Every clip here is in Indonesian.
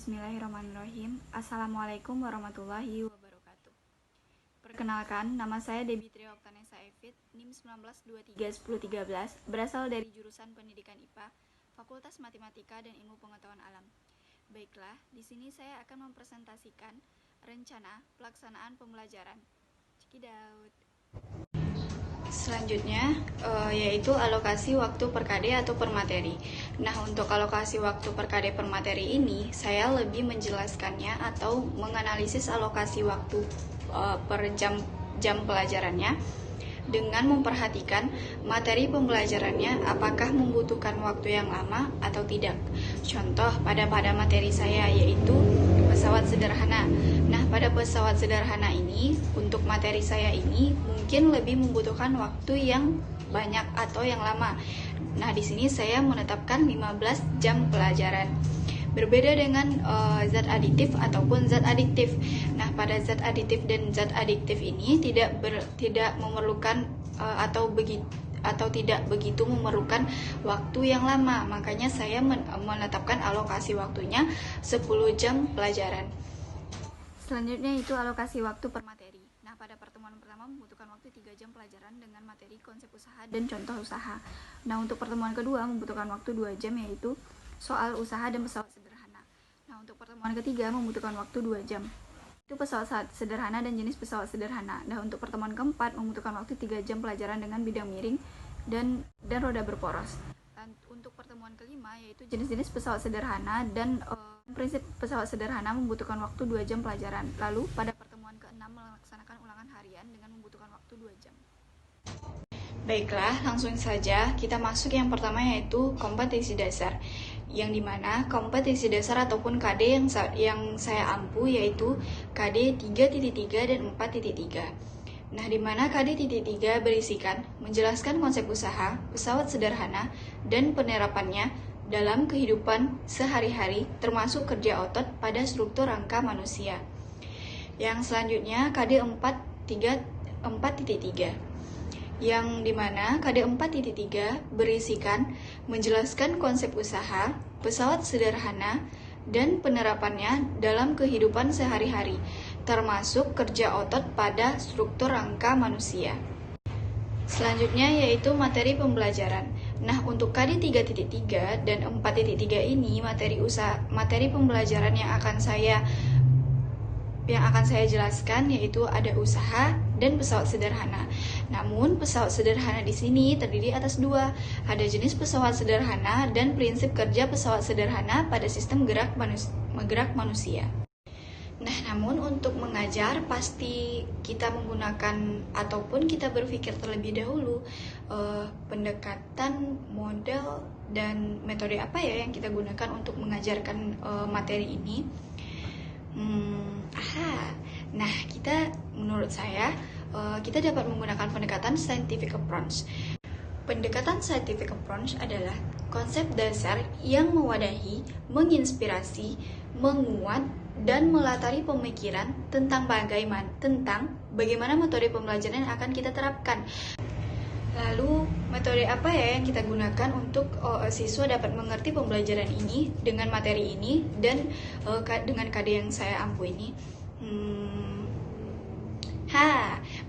Bismillahirrahmanirrahim. Assalamualaikum warahmatullahi wabarakatuh. Perkenalkan, nama saya Debbie Tria Oktanesa Evit, NIM 19231013, berasal dari jurusan Pendidikan IPA, Fakultas Matematika dan Ilmu Pengetahuan Alam. Baiklah, di sini saya akan mempresentasikan rencana pelaksanaan pembelajaran. Check it out. Selanjutnya yaitu alokasi waktu per KD atau per materi. Nah, untuk alokasi waktu per KD per materi ini, saya lebih menjelaskannya atau menganalisis alokasi waktu per jam pelajarannya dengan memperhatikan materi pembelajarannya apakah membutuhkan waktu yang lama atau tidak. Contoh pada materi saya yaitu pesawat sederhana. Nah, pada pesawat sederhana ini, untuk materi saya ini mungkin lebih membutuhkan waktu yang banyak atau yang lama. Nah, di sini saya menetapkan 15 jam pelajaran. Berbeda dengan zat aditif ataupun zat adiktif. Nah, pada zat aditif dan zat adiktif ini tidak memerlukan atau tidak begitu memerlukan waktu yang lama. Makanya saya menetapkan alokasi waktunya 10 jam pelajaran. Selanjutnya itu alokasi waktu per materi. Nah, pada pertemuan pertama membutuhkan waktu 3 jam pelajaran dengan materi konsep usaha dan contoh usaha. Nah, untuk pertemuan kedua membutuhkan waktu 2 jam yaitu soal usaha dan pesawat sederhana. Nah, untuk pertemuan ketiga membutuhkan waktu 2 jam. Itu pesawat sederhana dan jenis pesawat sederhana. Nah, untuk pertemuan keempat membutuhkan waktu 3 jam pelajaran dengan bidang miring dan roda berporos. Dan untuk pertemuan kelima yaitu jenis-jenis pesawat sederhana dan prinsip pesawat sederhana membutuhkan waktu 2 jam pelajaran. Lalu pada pertemuan keenam melaksanakan ulangan harian dengan membutuhkan waktu 2 jam. Baiklah, langsung saja kita masuk yang pertama yaitu kompetensi dasar. Yang dimana kompetensi dasar ataupun KD yang saya ampu yaitu KD 3.3 dan 4.3. Nah, dimana KD 3 berisikan menjelaskan konsep usaha, pesawat sederhana, dan penerapannya dalam kehidupan sehari-hari termasuk kerja otot pada struktur rangka manusia. Yang selanjutnya KD 4.3 yang dimana KD 4.3 berisikan menjelaskan konsep usaha, pesawat sederhana, dan penerapannya dalam kehidupan sehari-hari, termasuk kerja otot pada struktur rangka manusia. Selanjutnya yaitu materi pembelajaran. Nah, untuk KD 3.3 dan 4.3 ini materi pembelajaran yang akan saya jelaskan yaitu ada usaha dan pesawat sederhana. Namun, pesawat sederhana di sini terdiri atas 2. Ada jenis pesawat sederhana dan prinsip kerja pesawat sederhana pada sistem gerak manusia. Nah, namun untuk mengajar pasti kita menggunakan ataupun kita berpikir terlebih dahulu pendekatan, model, dan metode apa ya yang kita gunakan untuk mengajarkan materi ini. Nah, menurut saya kita dapat menggunakan pendekatan scientific approach. Pendekatan scientific approach adalah konsep dasar yang mewadahi, menginspirasi, menguat, dan melatari pemikiran tentang bagaimana metode pembelajaran yang akan kita terapkan. Lalu, metode apa ya yang kita gunakan untuk siswa dapat mengerti pembelajaran ini dengan materi ini dan dengan KD yang saya ampu ini?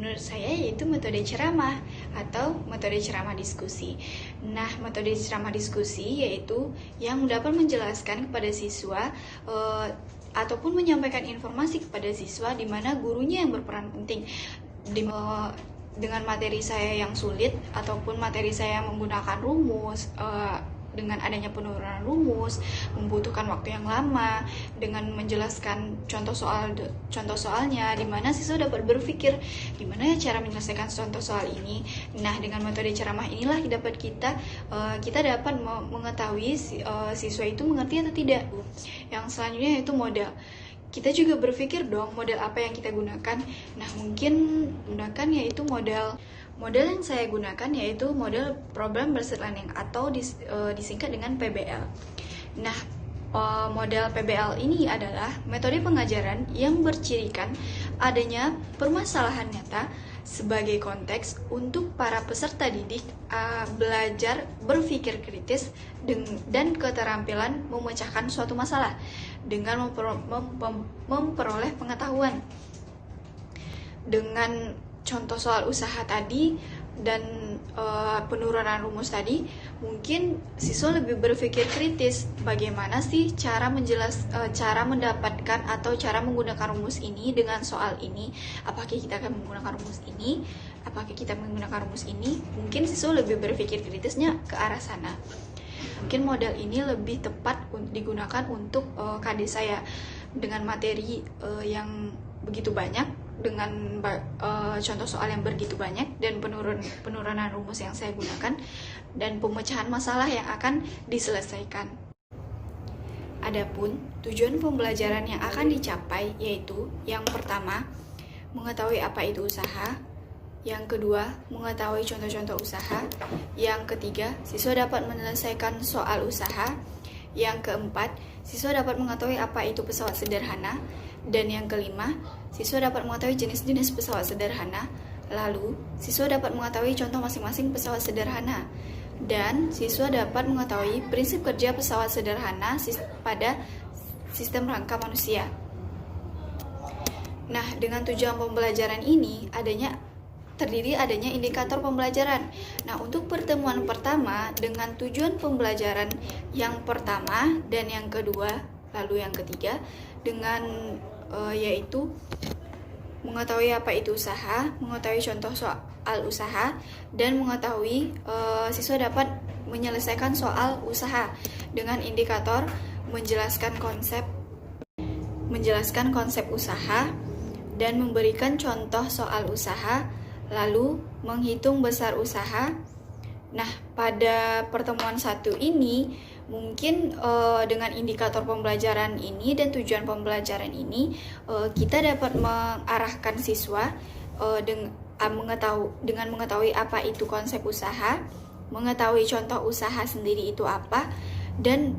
Menurut saya yaitu metode ceramah atau metode ceramah diskusi. Nah, metode ceramah diskusi yaitu yang dapat menjelaskan kepada siswa ataupun menyampaikan informasi kepada siswa di mana gurunya yang berperan penting. Dengan materi saya yang sulit ataupun materi saya menggunakan rumus, dengan adanya penurunan rumus membutuhkan waktu yang lama, dengan menjelaskan contoh soalnya di mana siswa dapat berpikir gimana ya cara menyelesaikan contoh soal ini. Nah, dengan metode ceramah inilah kita dapat mengetahui siswa itu mengerti atau tidak. Yang selanjutnya yaitu modal. Kita juga berpikir dong model apa yang kita gunakan. Nah, mungkin gunakan yaitu model yang saya gunakan yaitu model Problem Based Learning atau disingkat dengan PBL. Nah, model PBL ini adalah metode pengajaran yang bercirikan adanya permasalahan nyata sebagai konteks untuk para peserta didik belajar berpikir kritis dan keterampilan memecahkan suatu masalah. dengan memperoleh pengetahuan. Dengan contoh soal usaha tadi dan penurunan rumus tadi, mungkin siswa lebih berpikir kritis, bagaimana sih cara mendapatkan atau cara menggunakan rumus ini dengan soal ini. Apakah kita akan menggunakan rumus ini? Apakah kita menggunakan rumus ini? Mungkin siswa lebih berpikir kritisnya ke arah sana. Mungkin model ini lebih tepat digunakan untuk KD saya dengan materi yang begitu banyak, dengan contoh soal yang begitu banyak, dan penurunan rumus yang saya gunakan, dan pemecahan masalah yang akan diselesaikan. Adapun tujuan pembelajaran yang akan dicapai yaitu yang pertama, mengetahui apa itu usaha. Yang kedua, mengetahui contoh-contoh usaha. Yang ketiga, siswa dapat menyelesaikan soal usaha. Yang keempat, siswa dapat mengetahui apa itu pesawat sederhana. Dan yang kelima, siswa dapat mengetahui jenis-jenis pesawat sederhana. Lalu, siswa dapat mengetahui contoh masing-masing pesawat sederhana. Dan siswa dapat mengetahui prinsip kerja pesawat sederhana pada sistem rangka manusia. Nah, dengan tujuan pembelajaran ini terdiri adanya indikator pembelajaran. Nah, untuk pertemuan pertama dengan tujuan pembelajaran yang pertama dan yang kedua, lalu yang ketiga dengan yaitu mengetahui apa itu usaha, mengetahui contoh soal usaha, dan mengetahui siswa dapat menyelesaikan soal usaha dengan indikator menjelaskan konsep usaha dan memberikan contoh soal usaha, lalu menghitung besar usaha. Nah, pada pertemuan satu ini mungkin dengan indikator pembelajaran ini dan tujuan pembelajaran ini kita dapat mengarahkan siswa dengan mengetahui apa itu konsep usaha, mengetahui contoh usaha sendiri itu apa, dan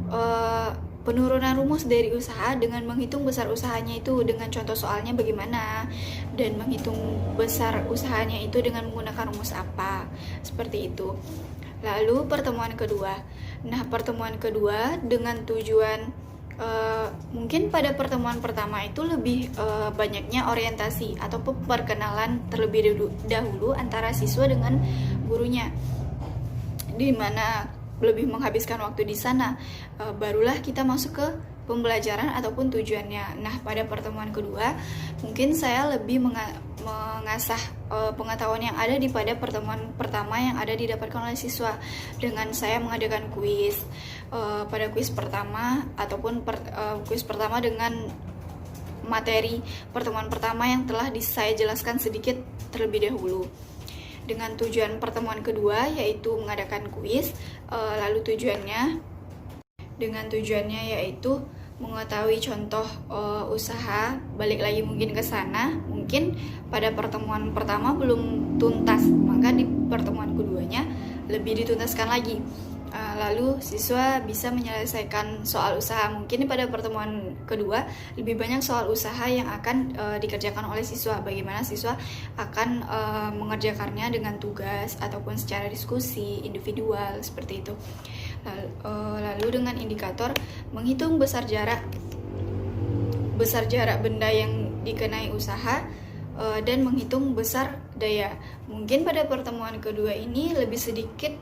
penurunan rumus dari usaha dengan menghitung besar usahanya itu dengan contoh soalnya bagaimana, dan menghitung besar usahanya itu dengan menggunakan rumus apa, seperti itu. Lalu pertemuan kedua. Nah, pertemuan kedua dengan tujuan mungkin pada pertemuan pertama itu lebih banyaknya orientasi atau perkenalan terlebih dahulu antara siswa dengan gurunya, di mana lebih menghabiskan waktu di sana, barulah kita masuk ke pembelajaran ataupun tujuannya. Nah, pada pertemuan kedua mungkin saya lebih mengasah pengetahuan yang ada di pada pertemuan pertama yang ada didapatkan oleh siswa dengan saya mengadakan kuis pada kuis pertama ataupun kuis pertama dengan materi pertemuan pertama yang telah saya jelaskan sedikit terlebih dahulu. Dengan tujuan pertemuan kedua yaitu mengadakan kuis, lalu tujuannya yaitu mengetahui contoh usaha, balik lagi mungkin ke sana. Mungkin pada pertemuan pertama belum tuntas, maka di pertemuan keduanya lebih dituntaskan lagi. Lalu siswa bisa menyelesaikan soal usaha. Mungkin pada pertemuan kedua lebih banyak soal usaha yang akan dikerjakan oleh siswa. Bagaimana siswa akan mengerjakannya dengan tugas ataupun secara diskusi individual, seperti itu. Lalu dengan indikator menghitung besar jarak benda yang dikenai usaha dan menghitung besar daya. Mungkin pada pertemuan kedua ini lebih sedikit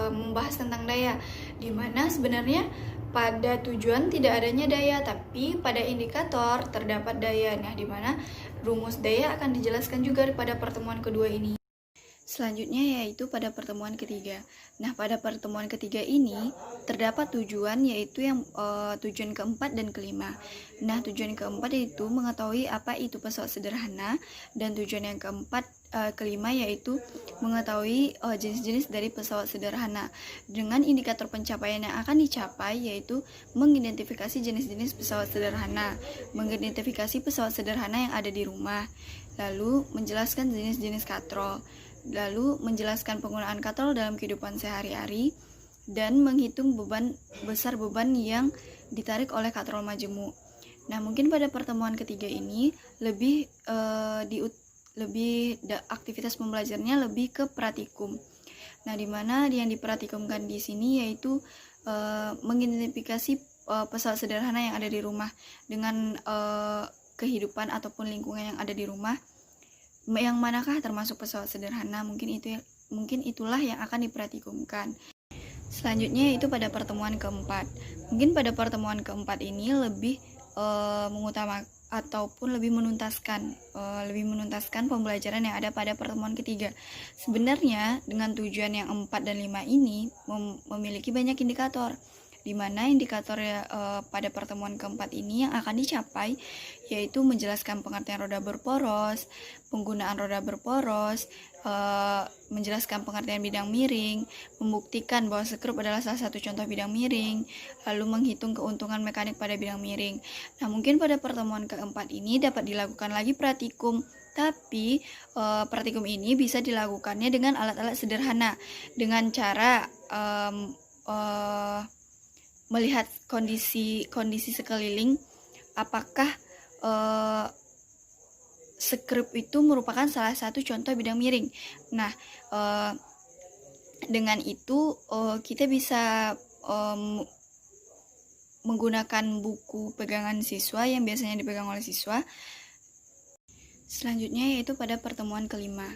membahas tentang daya, di mana sebenarnya pada tujuan tidak adanya daya, tapi pada indikator terdapat daya. Nah, di mana rumus daya akan dijelaskan juga pada pertemuan kedua ini. Selanjutnya yaitu pada pertemuan ketiga. Nah, pada pertemuan ketiga ini terdapat tujuan yaitu yang tujuan keempat dan kelima. Nah, tujuan keempat yaitu mengetahui apa itu pesawat sederhana, dan tujuan yang kelima yaitu mengetahui jenis-jenis dari pesawat sederhana dengan indikator pencapaian yang akan dicapai yaitu mengidentifikasi jenis-jenis pesawat sederhana, mengidentifikasi pesawat sederhana yang ada di rumah, lalu menjelaskan jenis-jenis katrol, lalu menjelaskan penggunaan katrol dalam kehidupan sehari-hari, dan menghitung besar beban yang ditarik oleh katrol majemuk. Nah, mungkin pada pertemuan ketiga ini aktivitas pembelajarannya lebih ke praktikum. Nah, di mana yang dipratikumkan di sini yaitu mengidentifikasi pesawat sederhana yang ada di rumah dengan kehidupan ataupun lingkungan yang ada di rumah, yang manakah termasuk pesawat sederhana? Mungkin itulah yang akan diperhatikan. Selanjutnya yaitu pada pertemuan keempat. Mungkin pada pertemuan keempat ini lebih mengutamakan ataupun lebih menuntaskan pembelajaran yang ada pada pertemuan ketiga. Sebenarnya dengan tujuan yang 4 dan 5 ini memiliki banyak indikator, di mana indikator pada pertemuan keempat ini yang akan dicapai yaitu menjelaskan pengertian roda berporos, penggunaan roda berporos, menjelaskan pengertian bidang miring, membuktikan bahwa skrup adalah salah satu contoh bidang miring, lalu menghitung keuntungan mekanik pada bidang miring. Nah, mungkin pada pertemuan keempat ini dapat dilakukan lagi praktikum, tapi praktikum ini bisa dilakukannya dengan alat-alat sederhana, dengan cara melihat kondisi sekeliling, apakah skrup itu merupakan salah satu contoh bidang miring. Nah, dengan itu kita bisa menggunakan buku pegangan siswa yang biasanya dipegang oleh siswa. Selanjutnya yaitu pada pertemuan kelima.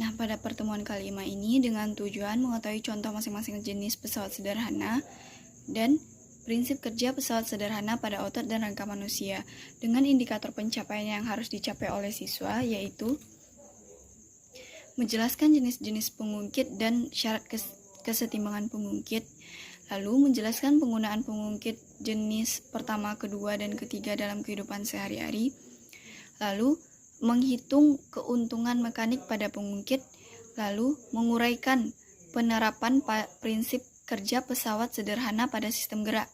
Nah, pada pertemuan kelima ini dengan tujuan mengetahui contoh masing-masing jenis pesawat sederhana dan prinsip kerja pesawat sederhana pada otot dan rangka manusia, dengan indikator pencapaian yang harus dicapai oleh siswa, yaitu menjelaskan jenis-jenis pengungkit dan syarat kesetimbangan pengungkit, lalu menjelaskan penggunaan pengungkit jenis pertama, kedua, dan ketiga dalam kehidupan sehari-hari, lalu menghitung keuntungan mekanik pada pengungkit, lalu menguraikan penerapan prinsip kerja pesawat sederhana pada sistem gerak,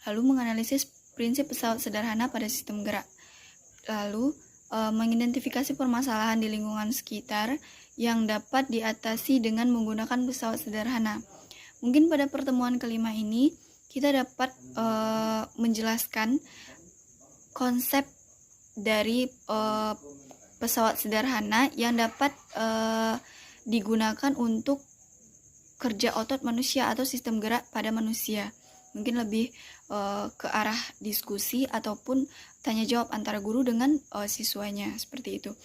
lalu menganalisis prinsip pesawat sederhana pada sistem gerak, lalu mengidentifikasi permasalahan di lingkungan sekitar yang dapat diatasi dengan menggunakan pesawat sederhana. Mungkin pada pertemuan kelima ini kita dapat menjelaskan konsep dari pesawat sederhana yang dapat digunakan untuk kerja otot manusia atau sistem gerak pada manusia. Mungkin lebih ke arah diskusi ataupun tanya jawab antara guru dengan siswanya, seperti itu.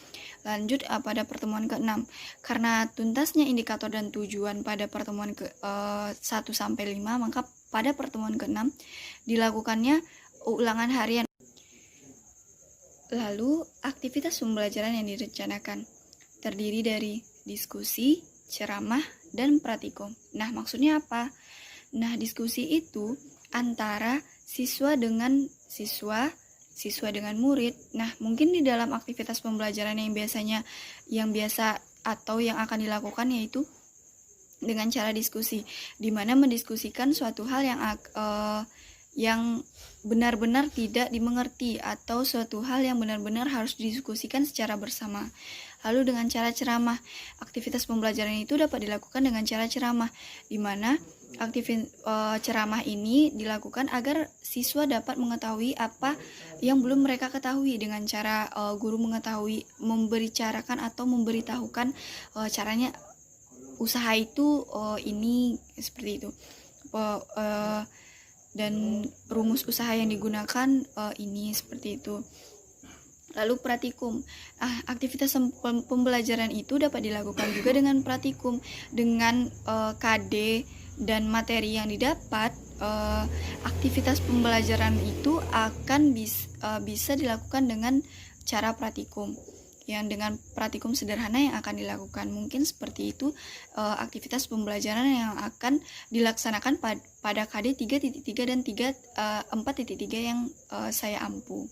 Lanjut pada pertemuan ke-6. Karena tuntasnya indikator dan tujuan pada pertemuan ke-1 sampai 5, maka pada pertemuan ke-6 dilakukannya ulangan harian. Lalu aktivitas pembelajaran yang direncanakan terdiri dari diskusi, ceramah, dan praktikum. Nah, maksudnya apa? Nah, diskusi itu antara siswa dengan murid. Nah, mungkin di dalam aktivitas pembelajaran yang biasa atau yang akan dilakukan yaitu dengan cara diskusi, di mana mendiskusikan suatu hal yang benar-benar tidak dimengerti atau suatu hal yang benar-benar harus didiskusikan secara bersama. Lalu dengan cara ceramah, aktivitas pembelajaran itu dapat dilakukan dengan cara ceramah, di mana ceramah ini dilakukan agar siswa dapat mengetahui apa yang belum mereka ketahui, dengan cara guru membicarakan atau memberitahukan caranya usaha itu ini seperti itu, dan rumus usaha yang digunakan ini seperti itu. Lalu praktikum. Aktivitas pembelajaran itu dapat dilakukan juga dengan praktikum, dengan KD dan materi yang didapat. Aktivitas pembelajaran itu akan bisa dilakukan dengan cara praktikum, yang dengan praktikum sederhana yang akan dilakukan. Mungkin seperti itu aktivitas pembelajaran yang akan dilaksanakan pada KD 3.3 dan 4.3 yang saya ampu.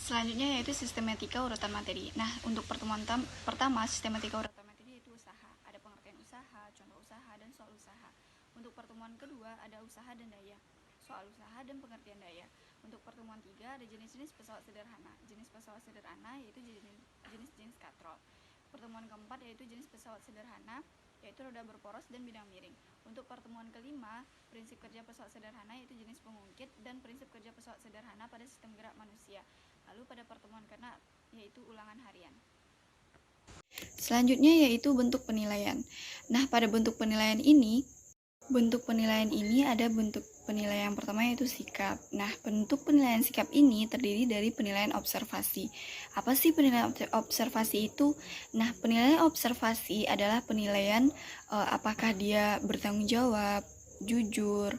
Selanjutnya yaitu sistematika urutan materi. Nah, untuk pertemuan pertama, sistematika urutan materi yaitu usaha. Ada pengertian usaha, contoh usaha, dan soal usaha. Untuk pertemuan kedua ada usaha dan daya, soal usaha dan pengertian daya. Untuk pertemuan 3 ada jenis-jenis pesawat sederhana. Jenis pesawat sederhana yaitu jenis-jenis katrol. Pertemuan keempat yaitu jenis pesawat sederhana, yaitu roda berporos dan bidang miring. Untuk pertemuan kelima, prinsip kerja pesawat sederhana yaitu jenis pengungkit dan prinsip kerja pesawat sederhana pada sistem gerak manusia. Lalu pada pertemuan ke-6 yaitu ulangan harian. Selanjutnya yaitu bentuk penilaian. Nah, pada bentuk penilaian ini Bentuk penilaian ini ada bentuk penilaian yang pertama yaitu sikap. Nah, bentuk penilaian sikap ini terdiri dari penilaian observasi. Apa sih penilaian observasi itu? Nah, penilaian observasi adalah penilaian apakah dia bertanggung jawab, jujur,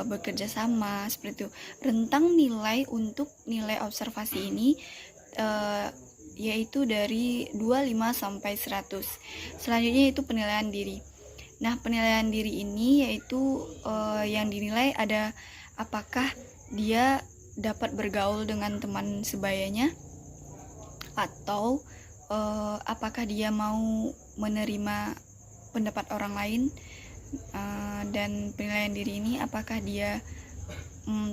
bekerja sama, seperti itu. Rentang nilai untuk nilai observasi ini yaitu dari 25 sampai 100. Selanjutnya itu penilaian diri. Nah, penilaian diri ini yaitu yang dinilai ada apakah dia dapat bergaul dengan teman sebayanya, atau apakah dia mau menerima pendapat orang lain, dan penilaian diri ini apakah dia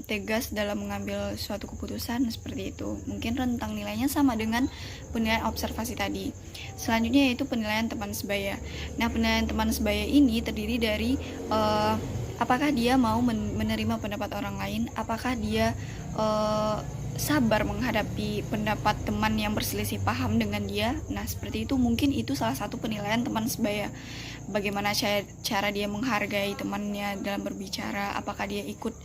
tegas dalam mengambil suatu keputusan, seperti itu. Mungkin rentang nilainya sama dengan penilaian observasi tadi. Selanjutnya yaitu penilaian teman sebaya. Nah, penilaian teman sebaya ini terdiri dari apakah dia mau menerima pendapat orang lain, apakah dia sabar menghadapi pendapat teman yang berselisih paham dengan dia. Nah, seperti itu. Mungkin itu salah satu penilaian teman sebaya. Bagaimana cara dia menghargai temannya dalam berbicara, apakah dia ikut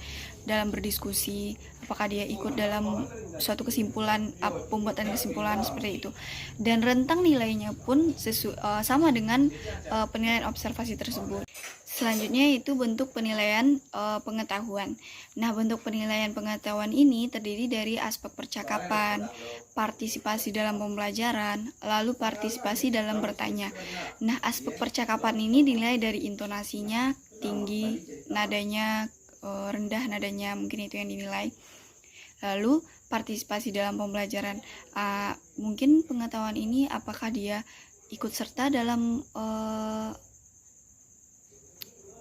dalam berdiskusi, apakah dia ikut dalam suatu kesimpulan, pembuatan kesimpulan, seperti itu. Dan rentang nilainya pun sama dengan penilaian observasi tersebut. Selanjutnya itu bentuk penilaian pengetahuan. Nah, bentuk penilaian pengetahuan ini terdiri dari aspek percakapan, partisipasi dalam pembelajaran, lalu partisipasi dalam bertanya. Nah, aspek percakapan ini dinilai dari intonasinya, tinggi, nadanya, rendah nadanya, mungkin itu yang dinilai. Lalu partisipasi dalam pembelajaran, mungkin pengetahuan ini apakah dia ikut serta dalam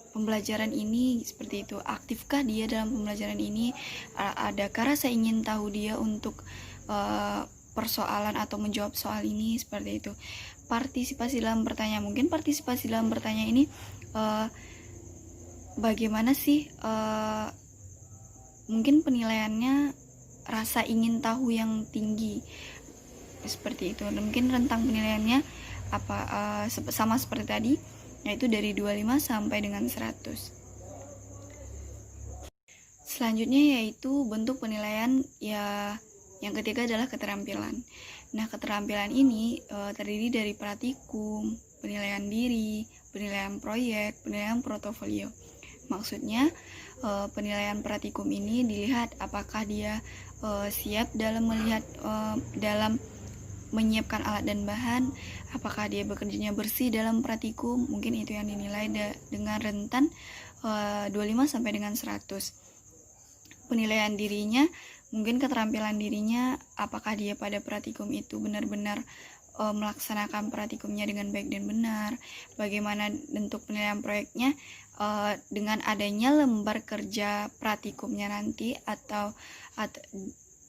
pembelajaran ini, seperti itu. Aktifkah dia dalam pembelajaran ini? Adakah rasa ingin tahu dia untuk persoalan atau menjawab soal ini, seperti itu. Partisipasi dalam bertanya, mungkin partisipasi dalam bertanya ini bagaimana sih, mungkin penilaiannya rasa ingin tahu yang tinggi, seperti itu. Dan mungkin rentang penilaiannya sama seperti tadi, yaitu dari 25 sampai dengan 100. Selanjutnya yaitu bentuk penilaian yang ketiga adalah keterampilan. Nah, keterampilan ini terdiri dari praktikum, penilaian diri, penilaian proyek, penilaian portofolio. Maksudnya penilaian praktikum ini dilihat apakah dia siap dalam dalam menyiapkan alat dan bahan, apakah dia bekerjanya bersih dalam praktikum. Mungkin itu yang dinilai dengan rentan 25 sampai dengan 100. Penilaian dirinya, mungkin keterampilan dirinya, apakah dia pada praktikum itu benar-benar melaksanakan praktikumnya dengan baik dan benar. Bagaimana bentuk penilaian proyeknya, dengan adanya lembar kerja praktikumnya nanti, atau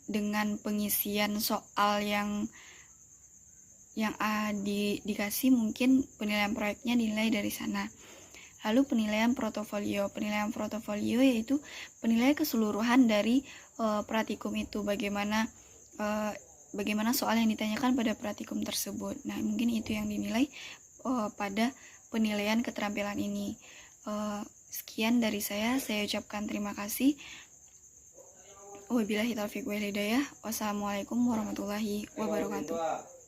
dengan pengisian soal yang dikasih, mungkin penilaian proyeknya dinilai dari sana. Lalu penilaian portofolio. Penilaian portofolio yaitu penilaian keseluruhan dari praktikum itu, bagaimana soal yang ditanyakan pada praktikum tersebut. Nah, mungkin itu yang dinilai pada penilaian keterampilan ini. Sekian dari saya ucapkan terima kasih. Wabillahi taufiq wal hidayah. Wassalamualaikum warahmatullahi wabarakatuh.